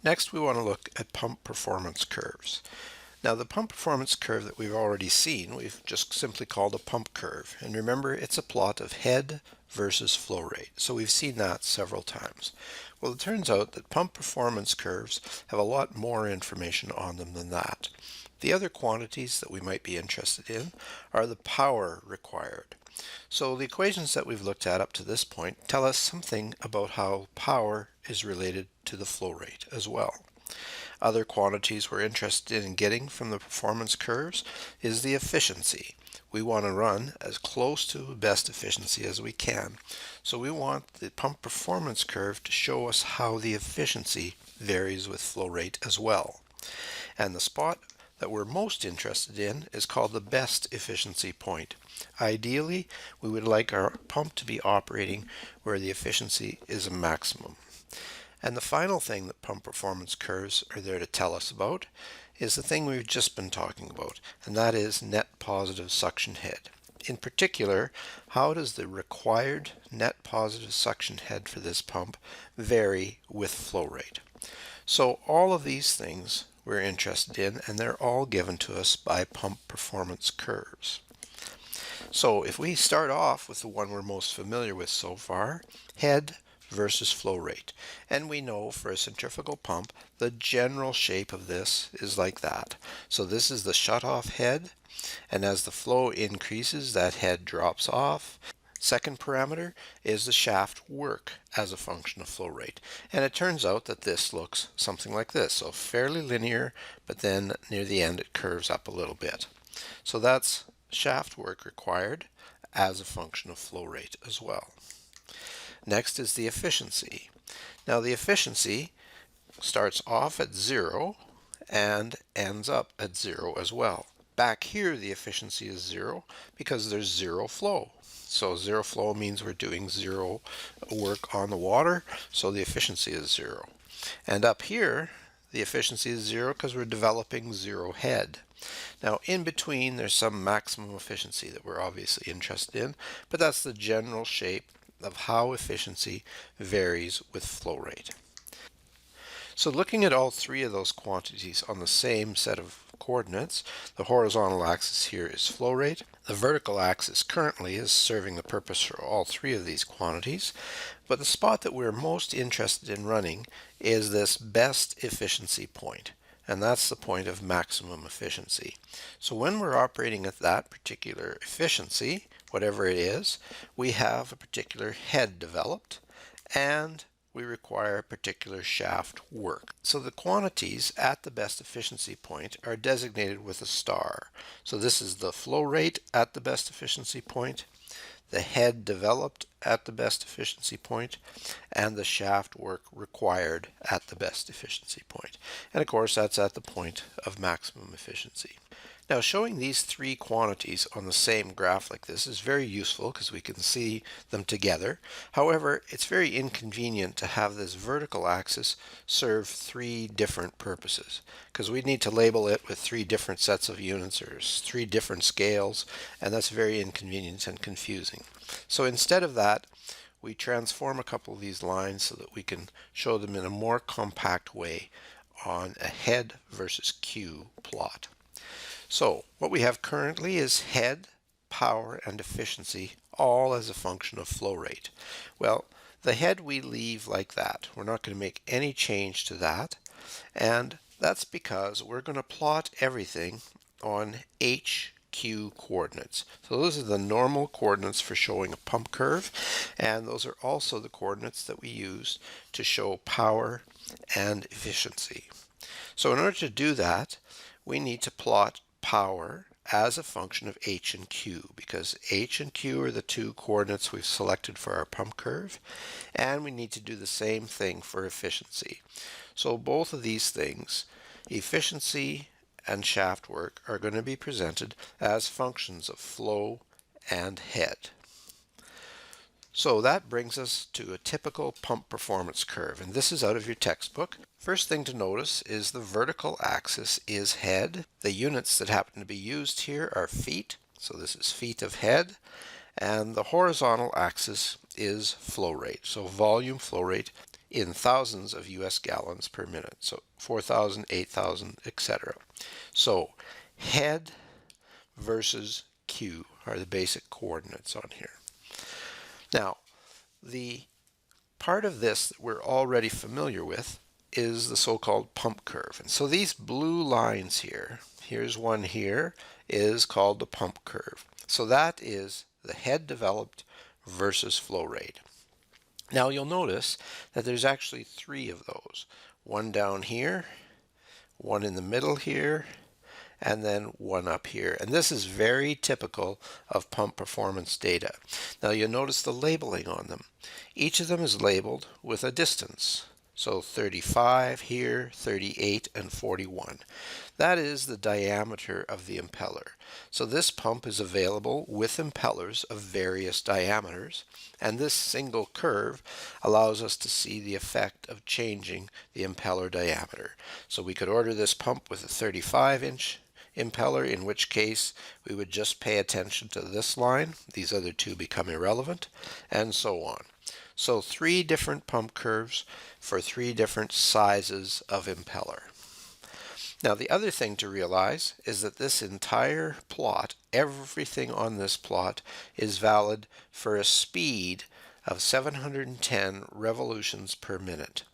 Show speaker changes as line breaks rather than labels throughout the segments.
Next, we want to look at pump performance curves. Now, the pump performance curve that we've already seen, we've just simply called a pump curve. And remember, it's a plot of head versus flow rate. So we've seen that several times. Well, it turns out that pump performance curves have a lot more information on them than that. The other quantities that we might be interested in are the power required. So the equations that we've looked at up to this point tell us something about how power is related to the flow rate as well. Other quantities we're interested in getting from the performance curves is the efficiency. We want to run as close to best efficiency as we can. So we want the pump performance curve to show us how the efficiency varies with flow rate as well. And the spot that we're most interested in is called the best efficiency point. Ideally, we would like our pump to be operating where the efficiency is a maximum. And the final thing that pump performance curves are there to tell us about is the thing we've just been talking about, and that is net positive suction head. In particular, how does the required net positive suction head for this pump vary with flow rate? So all of these things we're interested in, and they're all given to us by pump performance curves. So if we start off with the one we're most familiar with so far, head versus flow rate. And we know for a centrifugal pump, the general shape of this is like that. So this is the shutoff head, and as the flow increases, that head drops off. Second parameter is the shaft work as a function of flow rate. And it turns out that this looks something like this. So fairly linear, but then near the end it curves up a little bit. So that's shaft work required as a function of flow rate as well. Next is the efficiency. Now the efficiency starts off at 0 and ends up at 0 as well. Back here the efficiency is 0 because there's 0 flow. So 0 flow means we're doing 0 work on the water, so the efficiency is 0. And up here the efficiency is 0 because we're developing 0 head. Now in between there's some maximum efficiency that we're obviously interested in, but that's the general shape of how efficiency varies with flow rate. So looking at all three of those quantities on the same set of coordinates, the horizontal axis here is flow rate. The vertical axis currently is serving the purpose for all three of these quantities, but the spot that we're most interested in running is this best efficiency point. And that's the point of maximum efficiency. So when we're operating at that particular efficiency, whatever it is, we have a particular head developed and we require a particular shaft work. So the quantities at the best efficiency point are designated with a star. So this is the flow rate at the best efficiency point, the head developed at the best efficiency point, and the shaft work required at the best efficiency point. And of course, that's at the point of maximum efficiency. Now, showing these three quantities on the same graph like this is very useful because we can see them together. However, it's very inconvenient to have this vertical axis serve three different purposes because we need to label it with three different sets of units or three different scales, and that's very inconvenient and confusing. So instead of that, we transform a couple of these lines so that we can show them in a more compact way on a head versus Q plot. So what we have currently is head, power, and efficiency all as a function of flow rate. Well, the head we leave like that. We're not going to make any change to that, and that's because we're going to plot everything on HQ coordinates. So those are the normal coordinates for showing a pump curve, and those are also the coordinates that we use to show power and efficiency. So in order to do that, we need to plot power as a function of H and Q, because H and Q are the two coordinates we've selected for our pump curve, and we need to do the same thing for efficiency. So both of these things, efficiency and shaft work, are going to be presented as functions of flow and head. So that brings us to a typical pump performance curve, and this is out of your textbook. First thing to notice is the vertical axis is head. The units that happen to be used here are feet, so this is feet of head, and the horizontal axis is flow rate, so volume flow rate in thousands of US gallons per minute. So 4,000, 8,000, etc. So head versus Q are the basic coordinates on here. Now, the part of this that we're already familiar with is the so-called pump curve. And so these blue lines here, here's one here, is called the pump curve. So that is the head developed versus flow rate. Now you'll notice that there's actually three of those. One down here, one in the middle here, and then one up here. And this is very typical of pump performance data. Now you'll notice the labeling on them. Each of them is labeled with a distance. So 35 here, 38, and 41. That is the diameter of the impeller. So this pump is available with impellers of various diameters, and this single curve allows us to see the effect of changing the impeller diameter. So we could order this pump with a 35-inch impeller, in which case we would just pay attention to this line. These other two become irrelevant, and so on. So three different pump curves for three different sizes of impeller. Now the other thing to realize is that this entire plot, everything on this plot, is valid for a speed of 710 revolutions per minute.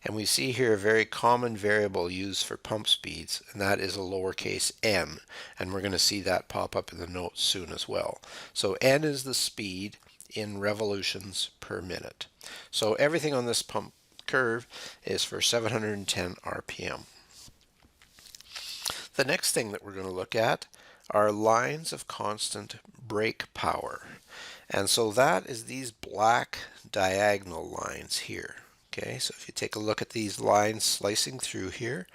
And we see here a very common variable used for pump speeds, and that is a lowercase n. And we're going to see that pop up in the notes soon as well. So n is the speed in revolutions per minute. So everything on this pump curve is for 710 RPM. The next thing that we're going to look at are lines of constant brake power. And so that is these black diagonal lines here. Okay, so if you take a look at these lines slicing through here,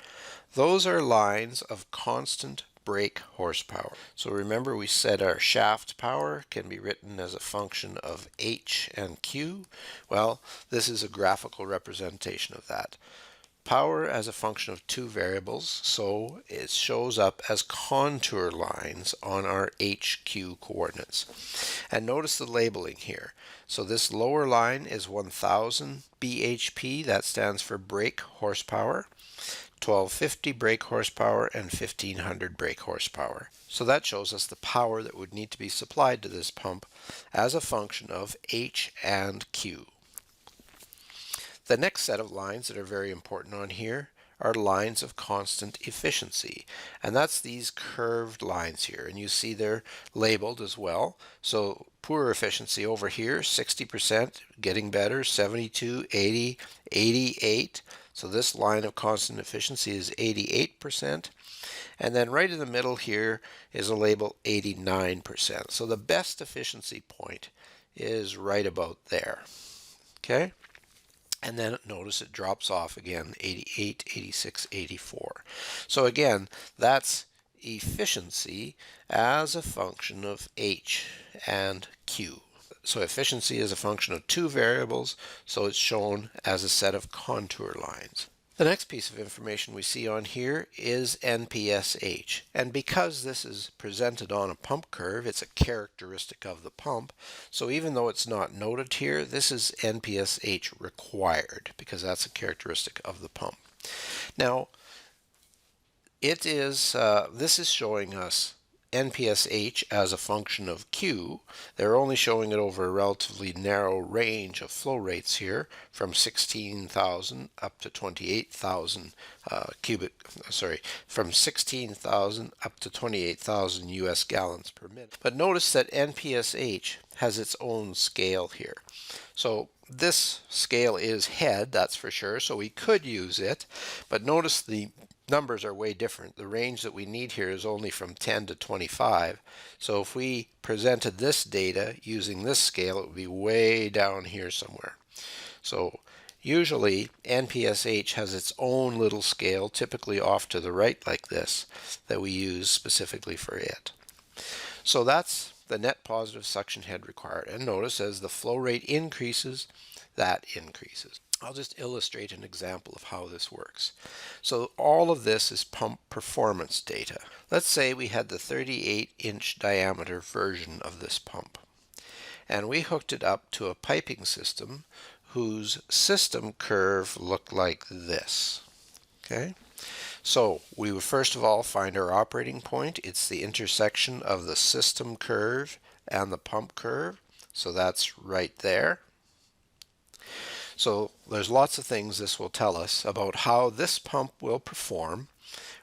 those are lines of constant brake horsepower. So remember, we said our shaft power can be written as a function of H and Q. Well, this is a graphical representation of that. Power as a function of two variables, so it shows up as contour lines on our HQ coordinates. And notice the labeling here. So this lower line is 1000 bhp, that stands for brake horsepower, 1250 brake horsepower, and 1500 brake horsepower. So that shows us the power that would need to be supplied to this pump as a function of H and Q. The next set of lines that are very important on here are lines of constant efficiency, and that's these curved lines here, and you see they're labeled as well. So poor efficiency over here, 60%, getting better, 72, 80, 88. So this line of constant efficiency is 88%. And then right in the middle here is a label 89%. So the best efficiency point is right about there. Okay? And then notice it drops off again, 88, 86, 84. So again, that's efficiency as a function of H and Q. So efficiency is a function of two variables, so it's shown as a set of contour lines. The next piece of information we see on here is NPSH. And because this is presented on a pump curve, it's a characteristic of the pump. So even though it's not noted here, this is NPSH required because that's a characteristic of the pump. Now, this is showing us NPSH as a function of Q. They're only showing it over a relatively narrow range of flow rates here, from 16,000 up to 28,000 from 16,000 up to 28,000 US gallons per minute. But notice that NPSH has its own scale here. So this scale is head, that's for sure, so we could use it, but notice the numbers are way different. The range that we need here is only from 10 to 25. So if we presented this data using this scale, it would be way down here somewhere. So usually NPSH has its own little scale, typically off to the right like this, that we use specifically for it. So that's the net positive suction head required. And notice as the flow rate increases, that increases. I'll just illustrate an example of how this works. So all of this is pump performance data. Let's say we had the 38-inch diameter version of this pump, and we hooked it up to a piping system whose system curve looked like this. Okay, so we would first of all find our operating point. It's the intersection of the system curve and the pump curve. So that's right there. So there's lots of things this will tell us about how this pump will perform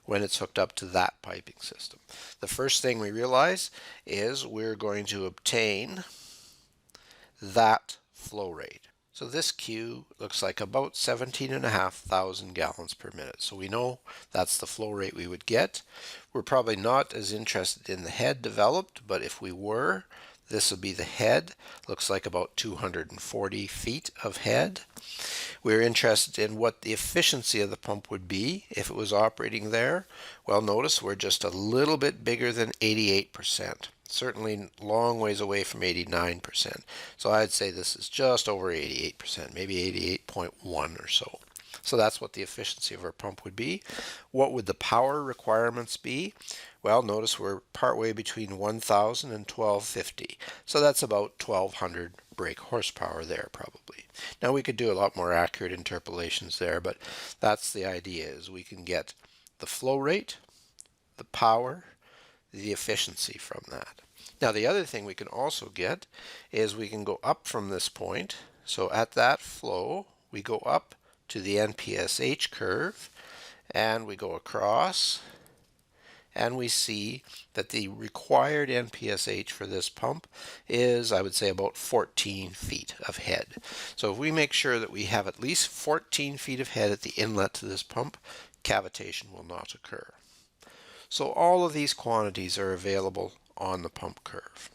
when it's hooked up to that piping system. The first thing we realize is we're going to obtain that flow rate. So this Q looks like about 17,500 gallons per minute. So we know that's the flow rate we would get. We're probably not as interested in the head developed, but if we were, this would be the head. Looks like about 240 feet of head. We're interested in what the efficiency of the pump would be if it was operating there. Well, notice we're just a little bit bigger than 88%. Certainly long ways away from 89%. So I'd say this is just over 88%, maybe 88.1 or so. So that's what the efficiency of our pump would be. What would the power requirements be? Well, notice we're partway between 1,000 and 1,250. So that's about 1,200 brake horsepower there probably. Now we could do a lot more accurate interpolations there, but that's the idea, is we can get the flow rate, the power, the efficiency from that. Now the other thing we can also get is we can go up from this point. So at that flow, we go up to the NPSH curve and we go across, and we see that the required NPSH for this pump is, I would say, about 14 feet of head. So if we make sure that we have at least 14 feet of head at the inlet to this pump, cavitation will not occur. So all of these quantities are available on the pump curve.